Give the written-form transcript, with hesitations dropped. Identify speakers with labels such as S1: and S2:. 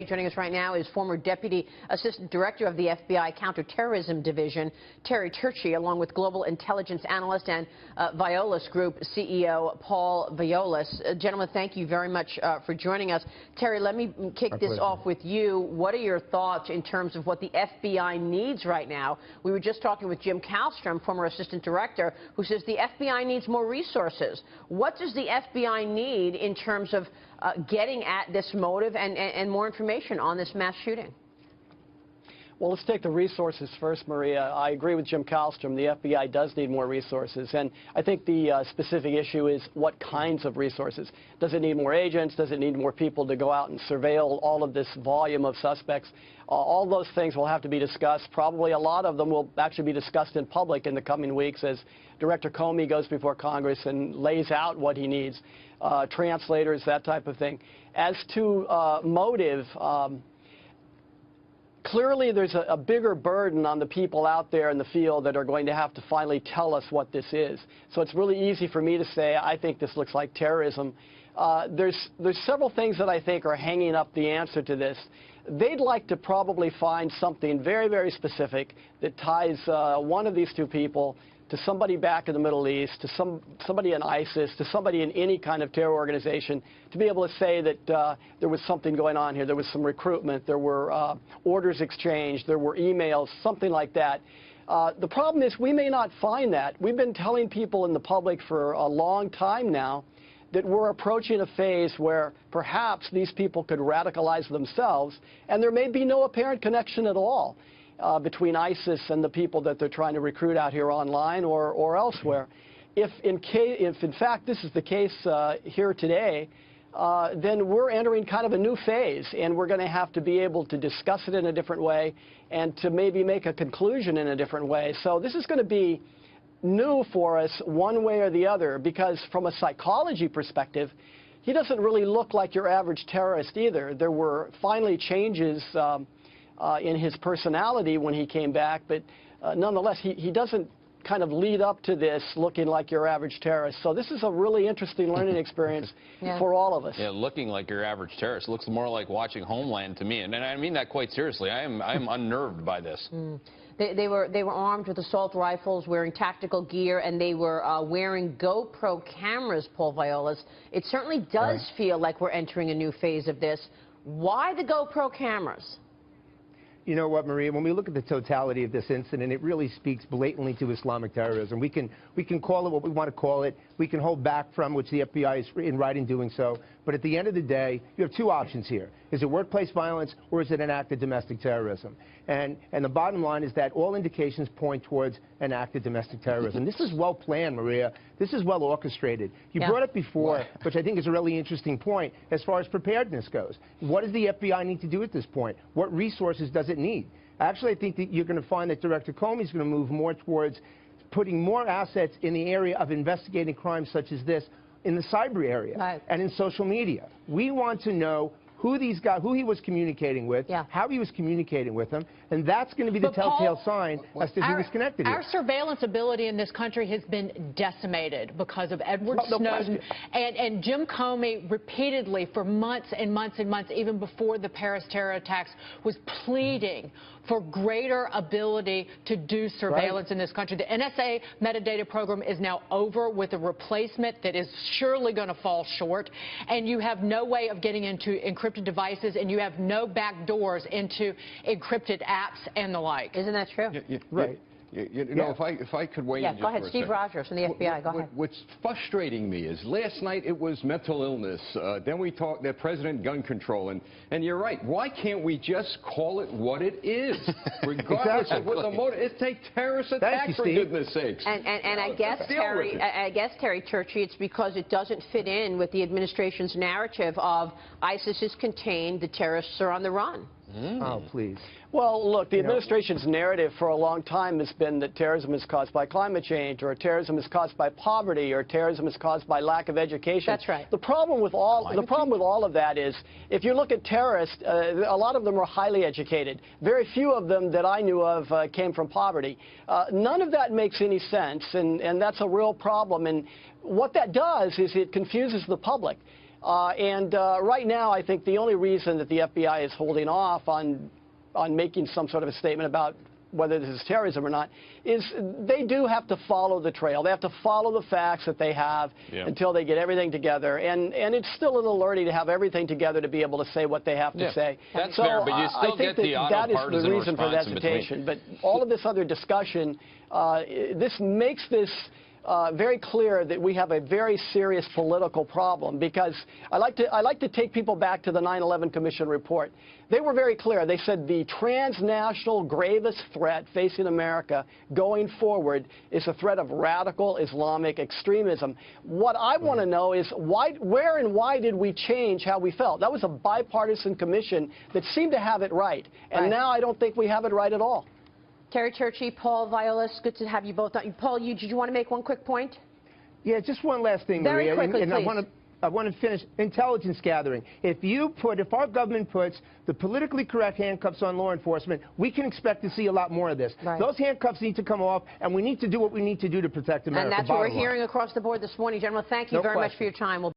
S1: Joining us right now is former Deputy Assistant Director of the FBI Counterterrorism Division, Turchie, along with Global Intelligence Analyst and Viollis Group CEO, Paul Viollis. Gentlemen, thank you very much for joining us. Terry, let me kick this off with you. What are your thoughts in terms of what the FBI needs right now? We were just talking with Jim Kallstrom, former Assistant Director, who says the FBI needs more resources. What does the FBI need in terms of getting at this motive and more information on this mass shooting?
S2: Well, let's take the resources first, Maria. I agree with Jim Kallstrom. The FBI does need more resources. And I think the specific issue is what kinds of resources. Does it need more agents? Does it need more people to go out and surveil all of this volume of suspects? All those things will have to be discussed. Probably a lot of them will actually be discussed in public in the coming weeks as Director Comey goes before Congress and lays out what he needs. Translators, that type of thing. As to motive, clearly there's a bigger burden on the people out there in the field that are going to have to finally tell us what this is. So it's really easy for me to say I think this looks like terrorism. There's several things that I think are hanging up the answer to this. They'd like to probably find something very, very specific that ties one of these two people to somebody back in the Middle East, to somebody in ISIS, to somebody in any kind of terror organization, to be able to say that there was something going on here. There was some recruitment, there were orders exchanged, there were emails, something like that. The problem is we may not find that. We've been telling people in the public for a long time now that we're approaching a phase where perhaps these people could radicalize themselves, and there may be no apparent connection at all between ISIS and the people that they're trying to recruit out here online or elsewhere. If in fact this is the case here today, then we're entering kind of a new phase, and we're going to have to be able to discuss it in a different way and to maybe make a conclusion in a different way. So this is going to be new for us one way or the other, because from a psychology perspective, he doesn't really look like your average terrorist either. There were finally changes in his personality when he came back, but nonetheless, he doesn't kind of lead up to this looking like your average terrorist. So this is a really interesting learning experience for all of us.
S3: Yeah, looking like your average terrorist looks more like watching Homeland to me, and I mean that quite seriously. I am unnerved by this.
S1: They were armed with assault rifles, wearing tactical gear, and they were wearing GoPro cameras, Paul Viollis. It certainly does feel like we're entering a new phase of this. Why the GoPro cameras?
S4: You know what, Maria, when we look at the totality of this incident, it really speaks blatantly to Islamic terrorism. We can call it what we want to call it. We can hold back from, which the FBI is in writing doing so. But at the end of the day, you have two options here. Is it workplace violence, or is it an act of domestic terrorism? And the bottom line is that all indications point towards an act of domestic terrorism. This is well planned, Maria. This is well orchestrated. You brought it before, which I think is a really interesting point as far as preparedness goes. What does the FBI need to do at this point? What resources does it need? Actually, I think that you're going to find that Director Comey is going to move more towards putting more assets in the area of investigating crimes such as this in the cyber area and in social media. We want to know who these guys, who he was communicating with, how he was communicating with them, and that's going to be the telltale sign as to who was connected here.
S5: Our surveillance ability in this country has been decimated because of Edward Snowden and Jim Comey repeatedly for months and months and months, even before the Paris terror attacks, was pleading for greater ability to do surveillance in this country. The NSA metadata program is now over with a replacement that is surely going to fall short, and you have no way of getting into encrypted devices, and you have no back doors into encrypted apps and the like.
S1: Isn't that true?
S4: Right.
S6: You know, if I could weigh in just
S1: go ahead,
S6: for a
S1: Steve
S6: second.
S1: Rogers from the FBI. Go ahead.
S6: What's frustrating me is last night it was mental illness. Then we talked the president gun control, and you're right. Why can't we just call it what it is, regardless of what the motive? It's a terrorist attack, for goodness sakes.
S1: And I guess Terry Turchie, it's because it doesn't fit in with the administration's narrative of ISIS is contained, the terrorists are on the run.
S4: Oh, please.
S2: Well, look, the administration's narrative for a long time has been that terrorism is caused by climate change, or terrorism is caused by poverty, or terrorism is caused by lack of education.
S1: That's right.
S2: The problem with all of that is, if you look at terrorists, a lot of them are highly educated. Very few of them that I knew of came from poverty. None of that makes any sense, and that's a real problem. And what that does is it confuses the public. Right now, I think the only reason that the FBI is holding off on making some sort of a statement about whether this is terrorism or not, is they do have to follow the trail. They have to follow the facts that they have until they get everything together. And it's still a little early to have everything together to be able to say what they have to say.
S3: That's fair, but you still get the auto-partisan response in between.
S2: That is the reason for the hesitation. But all of this other discussion, this makes this very clear that we have a very serious political problem, because I like to take people back to the 9/11 Commission report. They were very clear. They said the transnational gravest threat facing America going forward is a threat of radical Islamic extremism. What I want to know is where and why did we change how we felt? That was a bipartisan commission that seemed to have it right, and now I don't think we have it right at all.
S1: Terry Turchie, Paul Viollis, good to have you both. Paul, did you want to make one quick point?
S4: Yeah, just one last thing,
S1: Very
S4: Maria.
S1: quickly,
S4: and I want to finish intelligence gathering. If our government puts the politically correct handcuffs on law enforcement, we can expect to see a lot more of this. Those handcuffs need to come off, and we need to do what we need to do to protect America.
S1: And that's what we're hearing across the board this morning. Gentlemen, thank you very much for your time.